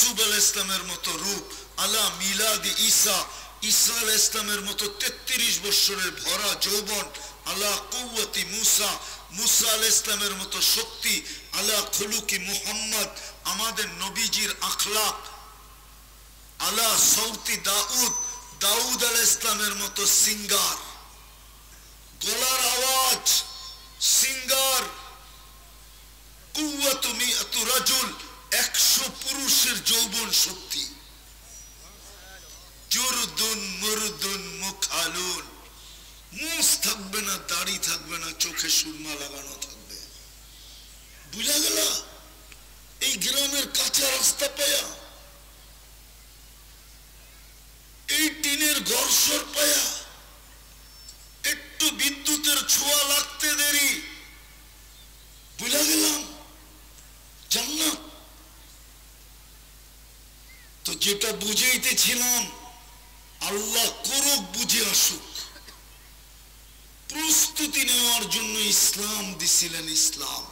ইউসুফ আলাইহিস সালামের মতো রূপ, আলা মিলাদ ঈসা, ঈসা আলাইহিস সালামের মতো 33 বছরের ভরা যৌবন, আলা কুওয়াতি মুসা, মুসা আলাইহিস সালামের মতো শক্তি, আলা খুলুকি মুহাম্মদ, আমাদের নবীজির আখলাক, আলা সৌতি দাউদ, দাউদ আলাইহিস সালামের মতো সিঙ্গার, গলার আওয়াজ সিঙ্গার, কুওয়াতু মিআতু রাজুল, 100 পুরুষের যৌবন শক্তি, জুরদুন মুরদুন মুখালুন, মুছ থাকবে না, দাড়ি থাকবে না, চোখে সুরমা লাগানো থাকবে। বুঝা গেল? এই গ্রামের কাঁচা রাস্তা পায়া, এই টিনের ঘরসর পায়া, একটু বিদ্যুতের ছোঁয়া লাগতে দেরি, বুঝা গেলাম জান্নাত। তো যেটা বুঝাইতেছিলাম, আল্লাহ করুক, বুঝে আসুক। প্রস্তুতি নেওয়ার জন্য ইসলাম দিছিলেন। ইসলাম,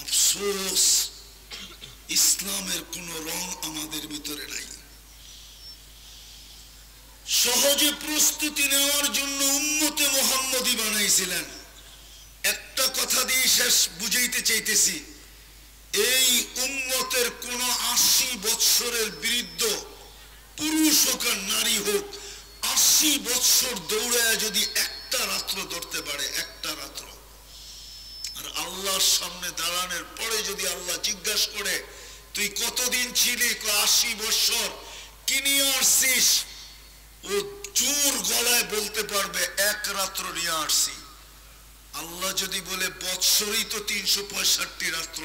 আফসোস ইসলামের কোন রং আমাদের ভিতরে নাই। সহজে প্রস্তুতি নেওয়ার জন্য উম্মতে মুহাম্মদী বানাইছিলেন। একটা কথা দিয়ে শেষ বুঝাইতে চাইতেছি, এই উম্মতের কোন 80 বৎসরের বৃদ্ধ পুরুষ হোক আর নারী হোক, 80 বৎসর দৌড়ায় যদি একটা রাত্র ধরতে পারে, একটা রাত্র, আর আল্লাহর সামনে দাঁড়ানোর পরে যদি আল্লাহ জিজ্ঞাসা করে তুই কতদিন ছিলি, 80 বৎসর, কি নিয়ে আসছিস, ও জোর গলায় বলতে পারবে এক রাত্র নিয়ে আসছি। আল্লাহ যদি বলে বৎসরই তো 365 রাত্র,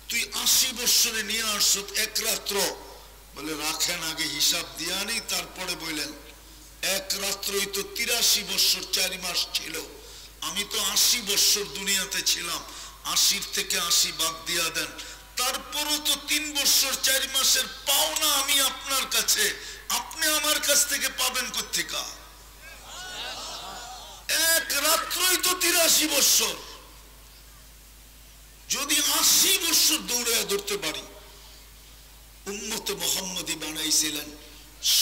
তুই 80 বৎসরে নিয়ে আসছ এক রাত্র, বলে রাখেন আগে হিসাব দিয়ে আনি, তারপরে বললেন এক রাত্রই তো 83 বৎসর 4 মাস ছিল। আমি তো 80 বৎসর দুনিয়াতে ছিলাম, 80 থেকে 80 বাদ দিয়া দেন, তারপরও তো 3 বৎসর 4 মাসের পাওনা আমি আপনার কাছে, আপনি আমার কাছ থেকে পাবেন কোত্থেকা? এক রাত্রই তো 83 বৎসর। যদি 80 বৎসর দৌড়ায় ধরতে পারি, উম্মতে মুহাম্মদী বানাইছিলেন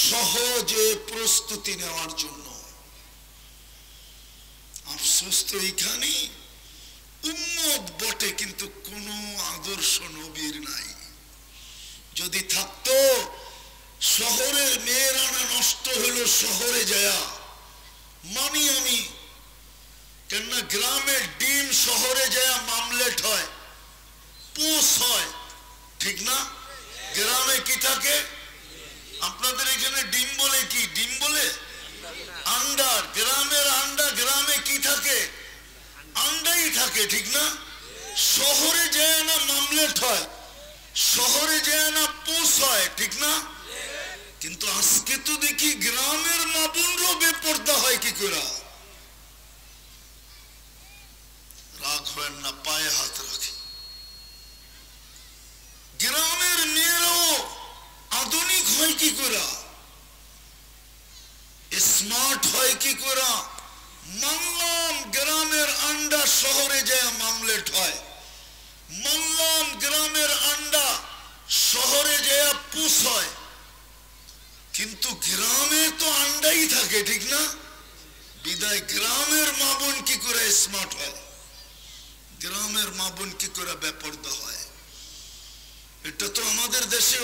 সহজে প্রস্তুতি নেওয়ার জন্য। আফসোস তো এইখানে, উম্মত বটে কিন্তু কোন আদর্শ নবীর নাই। যদি থাকতো, শহরের মেয়েরা না নষ্ট হলো শহরে যায়া, মানি আমি, কেননা গ্রামের ডিম শহরে যায়া মামলেট হয়, পোষ হয়, ঠিক না? গ্রামে কি থাকে? আপনাদের এখানে ডিম বলে কি? ডিম বলে আন্ডার। গ্রামের আন্ডা, গ্রামে কি থাকে? আন্ডাই থাকে, ঠিক না? শহরে যায় না মামলেট হয়, শহরে যায় না পোষ হয়, ঠিক না? কিন্তু আজকে তো দেখি গ্রামের মা বোনরও বেপর্দা হয় কি করে। রাগ হয় না, পায়ে হাত রাখি। গ্রামের মেয়েরাও আধুনিক হয় কি করে, স্মার্ট হয় কি করে? মানলাম গ্রামের আন্ডা শহরে যায় মামলেট হয়, মানলাম গ্রামের আন্ডা শহরে যায় পুষ হয়, কিন্তু গ্রামে তো আন্ডাই থাকে, ঠিক না? বিদায় গ্রামের মা বোন কি করে স্মার্ট হয়, গ্রামের মা বোন কি করে বেপরদা হয়? এটা তো আমাদের দেশে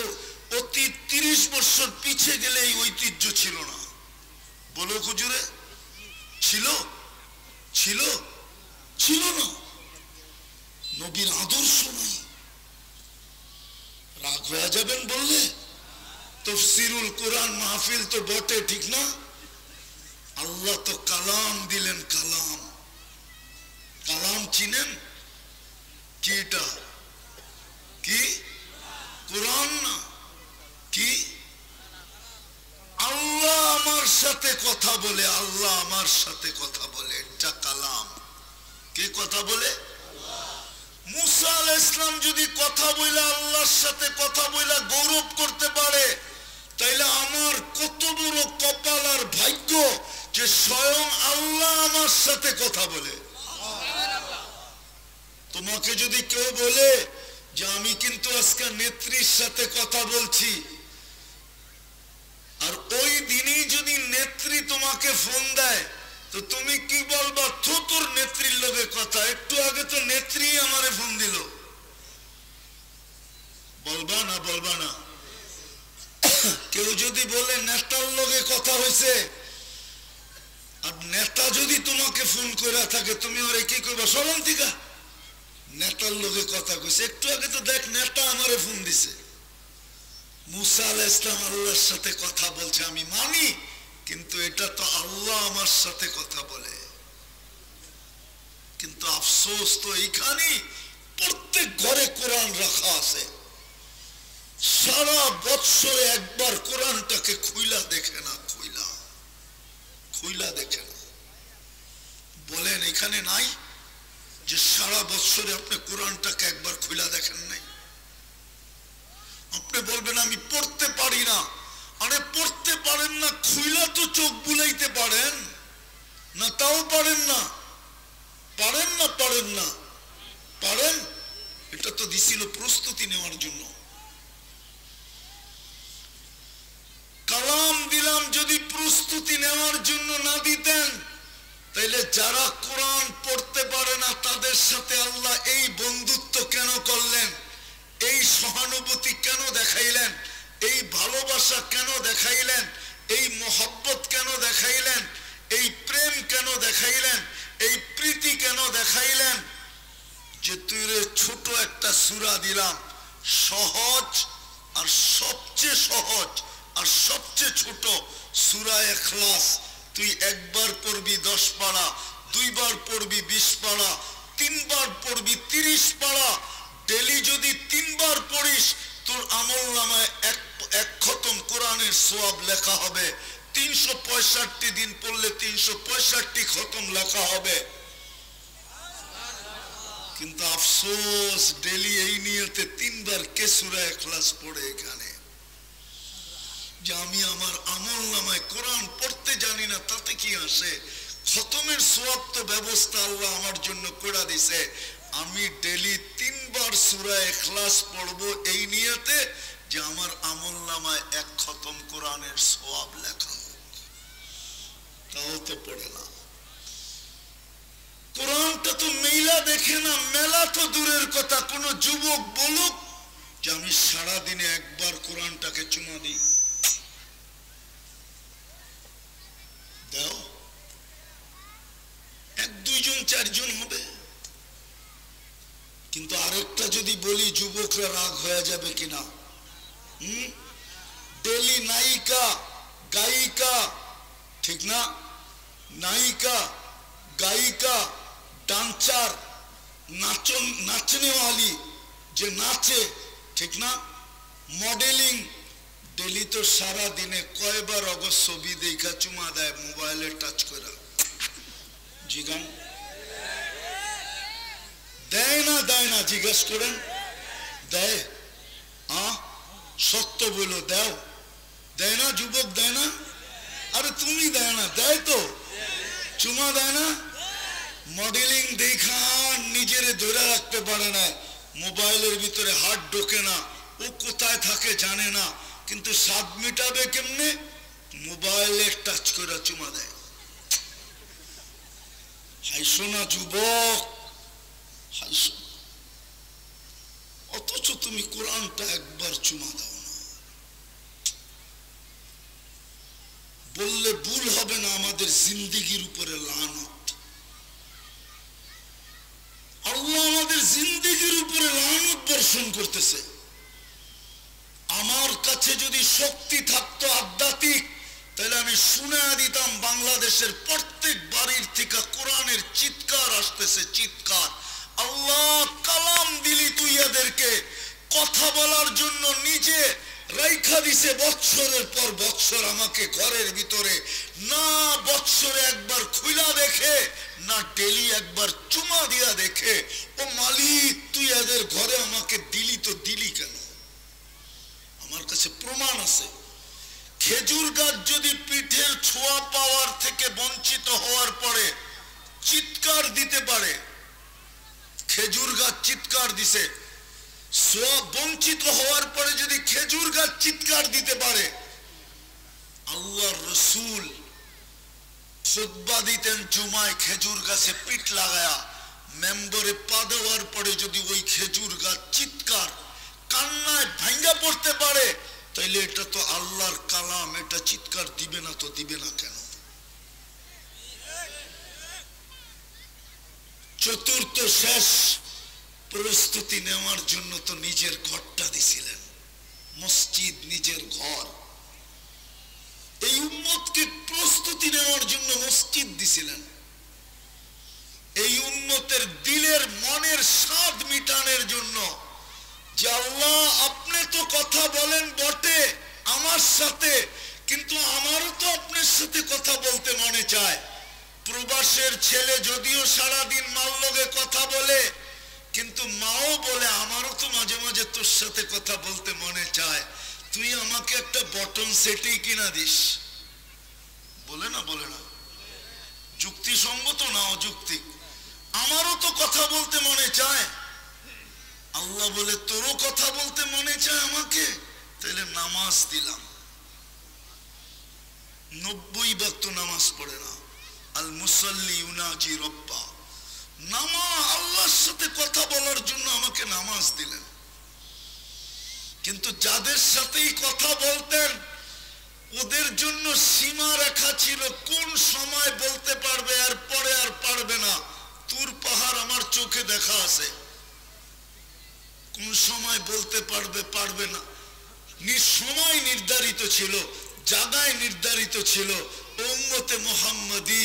অতি 30 বছর পিছিয়ে গেলে এই ঐতিহ্য ছিল না। বলো হুজুরে, ছিল? ছিল? ছিল না। নবীর আদর্শ নাই। রাগ হয়ে যাবেন বললে? তাফসীরুল কোরআন মাহফিল তো বটে, ঠিক না? আল্লাহ তো কালাম দিলেন। কালাম, কালাম চিনেন কি? এটা কি? কোরআন না কি? আল্লাহ আমার সাথে কথা বলে, আল্লাহ আমার সাথে কথা বলে, এটা কালাম। কে কথা বলে? মুসা আলাইহিস সালাম যদি কথা বলে, আল্লাহর সাথে কথা বলে গৌরব করতে পারে, তাইলে আমার কত বড় কপাল আর ভাগ্য যে স্বয়ং আল্লাহ আমার সাথে কথা বলে। তোমাকে যদি কেউ বলে যে আমি কিন্তু আজকে নেত্রীর সাথে কথা বলছি, আর ওই দিনই যদি নেত্রী তোমাকে ফোন দেয় তো তুমি কি বলবা? তোর নেত্রীর লোকে কথা, একটু আগে তো নেত্রী আমারে ফোন দিল, বলবা না? বলবা না? কেউ যদি বলে নেতার লোকে কথা হয়েছে, আর নেতা যদি তোমাকে ফোন করে থাকে, তুমি ওরে কি করবা? সরন্তিকা নেতার লোকে কথা কইছে, একটু আগে তো দেখ নেতা আমারে ফোন দিছে। মুসা আলাইহিস সালাম আল্লাহর সাথে কথা বলছে, আমি মানি, কিন্তু এটা তো আল্লাহ আমার সাথে কথা বলে। কিন্তু আফসোস তো এইখানে, প্রত্যেক ঘরে কোরআন রাখা আছে, সারা বৎসরে একবার কোরআনটাকে খুইলা দেখে না, খুইলা দেখে না। বলেন এখানে নাই যে সারা বৎসরে আপনি কোরআনটাকে একবার খুইলা দেখেন নাই? আপনি বলবেন আমি পড়তে পারি না। আরে পড়তে পারেন না, খুইলা তো চোখ বুলাইতে পারেন না? তাও পারেন না? পারেন না? পারেন না? পারেন? এটা তো দিছিল প্রস্তুতি নেওয়ার জন্য। কালাম দিলাম, যদি প্রস্তুতি নেওয়ার জন্য না দিতেন তাইলে যারা কোরআন পড়তে পারে না তাদের সাথে আল্লাহ এই বন্ধুত্ব কেন করলেন? এই সহানুভূতি কেন দেখাইলেন? এই ভালোবাসা কেন দেখাইলেন? এই মোহব্বত কেন দেখাইলেন? এই প্রেম কেন দেখাইলেন? এই প্রীতি কেন দেখাইলেন? যে তুই রে ছোট একটা সূরা দিলাম, সহজ আর সবচেয়ে সহজ আর সবচেয়ে ছোট সূরা ইখলাস, তুই একবার পড়বি 10 পারা, দুইবার পড়বি 20 পারা, তিনবার পড়বি 30 পারা। ডেলি যদি 3 বার পড়িস, তোর আমলনামায় এক খতম কোরআনের সওয়াব লেখা হবে। 365 দিন পড়লে 365 খতম লেখা হবে। কিন্তু আফসোস, ডেলি এই নিয়তে 3 বার কে সূরা ইখলাস পড়ে এখানে? যে আমি আমার আমলনামায় কোরআন পড়তে জানি না, তাতে কি আসে? খতমের সওয়াব তো ব্যবস্থা আল্লাহ আমার জন্য করে দিয়েছে। আমি ডেলি 3 বার সূরা ইখলাস পড়বো এই নিয়তে যে আমার আমলনামায় 1 খতম কোরআনের সওয়াব লেখা হোক। তাও তো পড়ে না। কোরআনটা তো মেলা দেখে না, মেলা তো দূরের কথা। কোন যুবক বলুক যে আমি সারাদিনে একবার কোরআনটাকে চুমা দিই, দাও। 1-2 জন 4 জন হবে। কিন্তু আরেকটা যদি বলি, যুবকরা রাগ হয়ে যাবে কিনা? ডেলি নায়িকা গায়িকা, ঠিক না? নায়িকা গায়িকা, ডান্সার, নাচনেওয়ালি যে নাচে, ঠিক না? মডেলিং, ডেলি তো সারা দিনে কয়বার অগস্ট ছবি দেখা চুমা দেয় মোবাইলে টাচ করে? জিগান দেয় না? দেয় না? জিজ্ঞেস করেন, দেয়? সত্য বলো, দাও? দেয় না? যুবক দেয় না? আরে তুমি দেয় না? দেয় তো, চুমা দেয় না? মডেলিং দেখা নিজেরে ধরে রাখতে পারে না, মোবাইলের ভিতরে হাত ঢোকে না, ও কোথায় থাকে জানে না, কিন্তু স্বাদ মিটাবে কেমনে? মোবাইলে টাচ করে চুমা দেয়। হাইসো না যুবক, হাইসো। অথচ তুমি কোরআনটা একবার চুমা দাও না। বললে ভুল হবে না, আমাদের জিন্দেগির উপরে লানত। আল্লাহ আমাদের জিন্দেগির উপরে লানত বর্ষণ করতেছে। আমার কাছে যদি শক্তি থাকতো আধ্যাত্মিক, তাহলে আমি শুনে দিতাম বাংলাদেশের প্রত্যেক বাড়ির থেকে কোরআনের চিৎকার আসতেছে, চিৎকার। আল্লাহ কালাম দিলি তুই এদেরকে, কথা বলার জন্য নিজে রাইখা দিছে বৎসরের পর বৎসর আমাকে ঘরের ভিতরে, না বৎসরে একবার খুইলা দেখে, না ডেলি একবার চুমা দিয়া দেখে। ও মালিক, তুই এদের ঘরে আমাকে দিলি তো দিলি কেন? আমার কাছে প্রমাণ আছে। খেজুর গাছ যদি পিঠের ছোঁয়া পাওয়ার থেকে বঞ্চিত হওয়ার পরে চিৎকার দিতে পারে, খেজুর গাছ চিৎকার দিছে, সওয়াব বঞ্চিত হওয়ার পরে যদি খেজুর গাছ চিৎকার দিতে পারে, আল্লাহর রাসূল খুতবা দিতেন জুমায় খেজুর গাছে পিঠ লাগায়া, মেম্বরে পা দেওয়ার পরে যদি ওই খেজুর গাছ চিৎকার কান্নায় ভাঙ্গা পড়তে পারে, তাইলে এটা তো আল্লাহর কালাম, এটা চিৎকার দিবে না তো দিবে না কেন? চতুর্থ শেষ প্রস্তুতি নেওয়ার জন্য তো নিজের ঘরটা দিছিলেন, মসজিদ নিজের ঘর। এই উম্মতকে প্রস্তুতি নেওয়ার জন্য মসজিদ দিছিলেন। এই উম্মতের দিলের মনের স্বাদ মিটানোর জন্য যে আল্লাহ আপনি তো কথা বলেন বটে আমার সাথে, কিন্তু আমারও তো আপনার সাথে কথা বলতে মনে চায়। প্রবাসের ছেলে যদিও সারাদিন মার লগে কথা বলে, কিন্তু মাও বলে আমারও তো মাঝে মাঝে তোর সাথে কথা বলতে মনে চায়, তুই আমাকে একটা বটন সেটই কিনা দিস। বলে না? বলে না? যুক্তিসঙ্গত না অযৌক্তিক? আমারও তো কথা বলতে মনে চায়। আল্লাহ বলে তোরও কথা বলতে মনে চায় আমাকে, তাহলে নামাজ দিলাম। 90 ওয়াক্ত নামাজ পড়ে না। আল মুসাল্লি ইউনাজি রব্বা, নামাজ আল্লাহর সাথে কথা বলার জন্য আমাকে নামাজ দিলেন। কিন্তু যাদের সাথেই কথা বলতেন ওদের জন্য সীমা রেখা ছিল, কোন সময় বলতে পারবে আর পরে আর পারবে না। তুর পাহাড় আমার চোখে দেখা আছে, কোন সময় বলতে পারবে পারবে না। সময় নির্ধারিত ছিল, জায়গায় নির্ধারিত ছিল। উম্মতে মুহাম্মাদি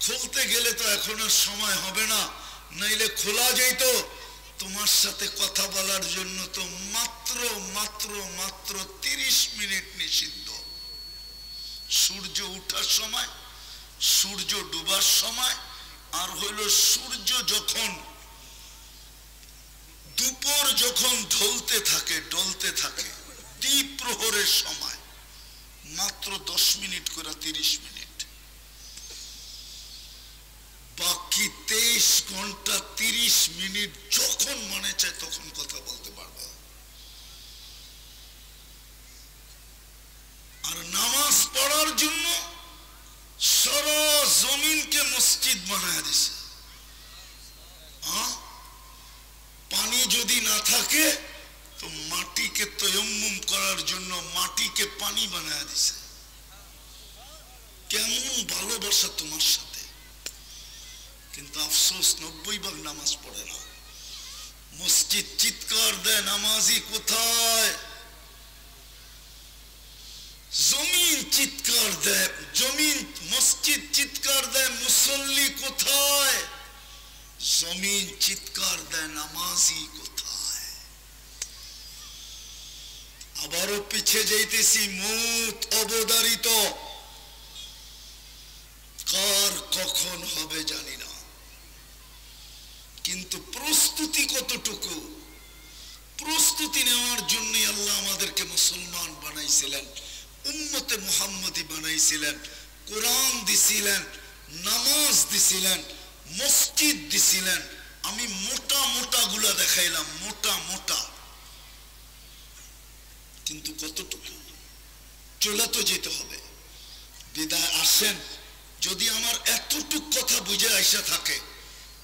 খুলতে গেলে তো এখন আর সময় হবে না, নাইলে খোলা যেত। তোমার সাথে কথা বলার জন্য তো মাত্র মাত্র মাত্র 30 মিনিট নিষিদ্ধ। সূর্য উঠার সময়, সূর্য ডুবার সময়, আর হইল সূর্য যখন দুপুর যখন ঢলতে থাকে ডলতে থাকে, দ্বীপ প্রহরের সময়, মাত্র 10 মিনিট করে 30 মিনিট। বাকি 23 ঘন্টা 30 মিনিট যখন মনে চায় তখন কথা বলতে পারবে। আর নামাজ পড়ার জন্য সারা জমিনকে মসজিদ বানায় দিছে। পানি যদি না থাকে তো মাটিকে তায়াম্মুম করার জন্য মাটিকে পানি বানায় দিছে। কেমন ভালোবাসা তোমার সাথে! কিন্তু আফসোস 90 ভাগ নামাজ পড়ে না। মসজিদ চিৎকার দেয়, নামাজি কোথায়? জমিন চিৎকার দেয়, জমিন মসজিদ চিৎকার দেয়, মুসল্লি কোথায়? জমিন চিৎকার দেয়, নামাজি কোথায়? আবারও পিছিয়ে যাইতেছি, মউত অবধারিত, কার কখন হবে জানি না। কিন্তু প্রস্তুতি কতটুকু? প্রস্তুতি নেওয়ার জন্য আল্লাহ আমাদেরকে মুসলমান বানাইছিলেন, উম্মতে মুহাম্মদি বানাইছিলেন, কোরআন দিছিলেন, নামাজ দিছিলেন, মসজিদ দিছিলেন। আমি মোটা মোটা গুলা দেখাইলাম, মোটা মোটা, কিন্তু কতটুকু? চলে তো যেতে হবে। বিদায় আসেন, যদি আমার এতটুক কথা বুঝে আইসা থাকে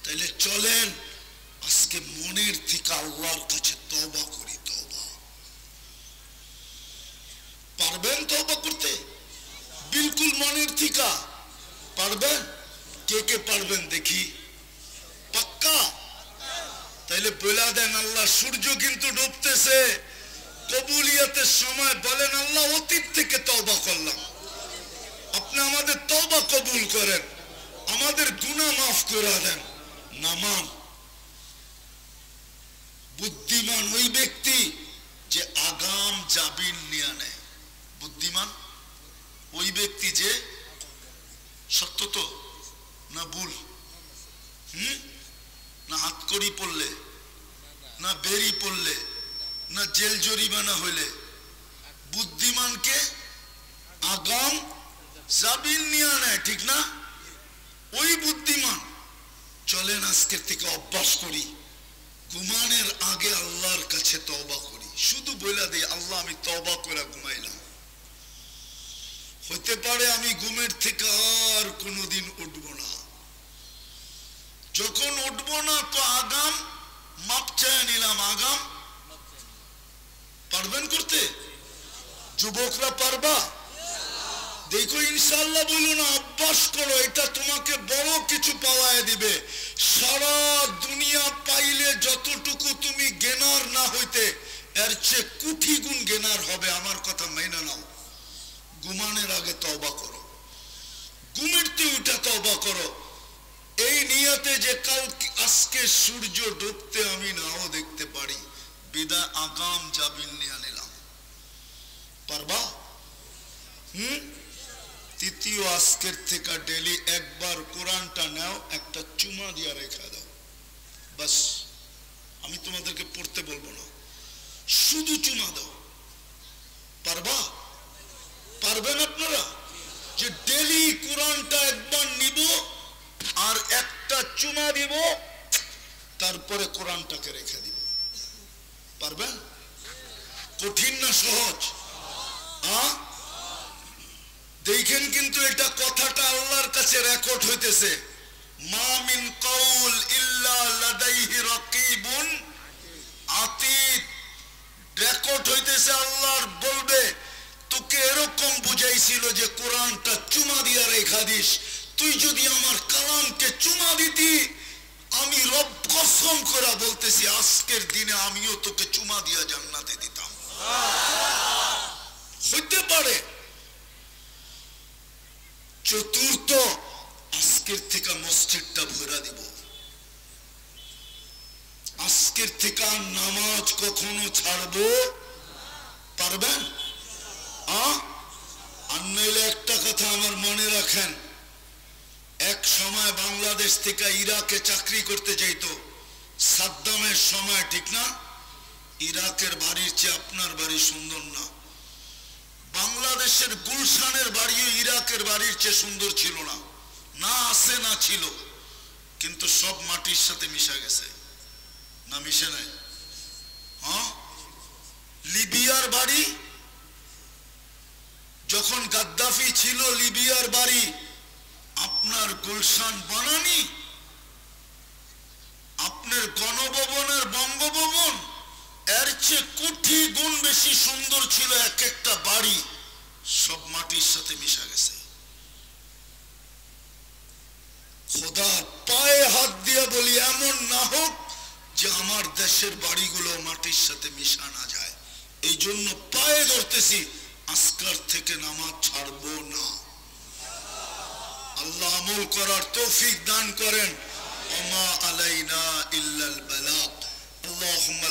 তাহলে চলেন আজকে মনের থেকে আল্লাহর কাছে তওবা করি। তওবা পারবেন? তওবা করতে বিলকুল মনের থেকে পারবেন? কে কে পারবেন দেখি? পাক্কা? তাইলে বলে দেন, আল্লাহ সূর্য কিন্তু ডুবতেছে, কবুলিয়াতের সময় বলেন আল্লাহ অতীত থেকে তওবা করলাম, আপনি আমাদের তওবা কবুল করেন, আমাদের গুনাহ মাফ করে দেন। নামান বুদ্ধিমান ওই ব্যক্তি যে আগাম জাবিন নিয়ে নেয়। বুদ্ধিমান ওই ব্যক্তি যে, সত্য তো না ভুল? না হাতকড়ি পড়লে, না বেরি পড়লে, না জেল জরিমানা হইলে, বুদ্ধিমানকে আগাম জাবিন নিয়ে নেয়, ঠিক না? ওই বুদ্ধিমান। চলেন আজকের থেকে অভ্যাস করি, ঘুমানোর আগে আল্লাহর কাছে তওবা করি, শুধু বলে দেই আল্লাহ আমি তওবা করে ঘুমাইলাম, হতে পারে আমি ঘুমের থেকে আর কোনোদিন উঠব না। যখন উঠব না তো আগাম মাপ চায় নিলাম। আগাম পারবেন করতে? যুবকরা পারবা? দেখো ইনশাআল্লাহ বলো না, অভ্যাস করো, এটা তোমাকে বড় কিছু পাওয়ায় দিবে। সারা দুনিয়া পাইলে যতটুকু তুমি জ্ঞানার না হইতে এর চেয়ে কোটি গুণ জ্ঞানার হবে। আমার কথা মেনে নাও। ঘুমানোর আগে তওবা করো, ঘুমেরতে উঠে তওবা করো, এই নিয়তে যে কাল আজকে সূর্য ডুবতে আমি নাও দেখতে পারি, বিদায় আগাম জাবিল নিয়ে নিলাম। পারবা? তৃতীয়, আজকের থেকে ডেলি একবার কোরআনটা নাও, একটা চুমা দিয়া রেখা দাও, বাস। আমি তোমাদেরকে পড়তে বলবো না, শুধু চুমা দাও। পারবা? পারবেন আপনারা? যে ডেলি কোরআনটা একবার নিব আর একটা চুমা দিব, তারপরে কোরআনটাকে রেখে দিব। পারবেন? কঠিন না সহজ? দেখেন কিন্তু এটা কথাটা আল্লাহর কাছে রেকর্ড হইতেছে। মা মিন কাউল ইল্লা লাদাইহি রাকিবুন আতীদ, রেকর্ড হইতেছে। আল্লাহর বলবে তোকে এরকম বুঝাইছিল যে কোরআনটা চুমা দিয়া রেখা দিস, তুই যদি আমার কালামকে চুমা দিতি, আমি রব কসম করে বলতেছি আজকের দিনে আমিও তোকে চুমা দিয়া জান্নাতে দিতাম। হইতে পারে। চতুর্থ, আজকের থেকে মসজিদটা ভরা দিব। আজকের থেকে নামাজ কখনো ছাড়বো। পারবেন? আর নইলে একটা কথা আমার মনে রাখেন, এক সময় বাংলাদেশ থেকে ইরাকে চাকরি করতে যেত সাদ্দামের সময়, ঠিক না? ইরাকের বাড়ির চেয়ে আপনার বাড়ি সুন্দর না। বাংলাদেশের গুলশানের বাড়িও ইরাকের বাড়ির চেয়ে সুন্দর ছিল না, না আছে না ছিল, কিন্তু সব মাটির সাথে মিশা গেছে। না মিশে নাই? লিবিয়ার বাড়ি, যখন গাদ্দাফি ছিল লিবিয়ার বাড়ি, আপনার গুলশান বানানি, আপনার গণভবনের বঙ্গভবন এর চেয়ে কোটি গুণ বেশি সুন্দর ছিল এক একটা বাড়ি, সব মাটির সাথে মিশা গেছে। খোদার পায়ে হাত দিয়ে বলি এমন না হোক যে আমার দেশের বাড়িগুলো মাটির সাথে মিশা না যায়। এই জন্য পায়ে ধরতেছি, আজকার থেকে নামাজ ছাড়বো না। আল্লাহ আমল করার তৌফিক দান করেন। ওমা আলাইনা ইল্লাল বালাগ। আল্লাহুম্মা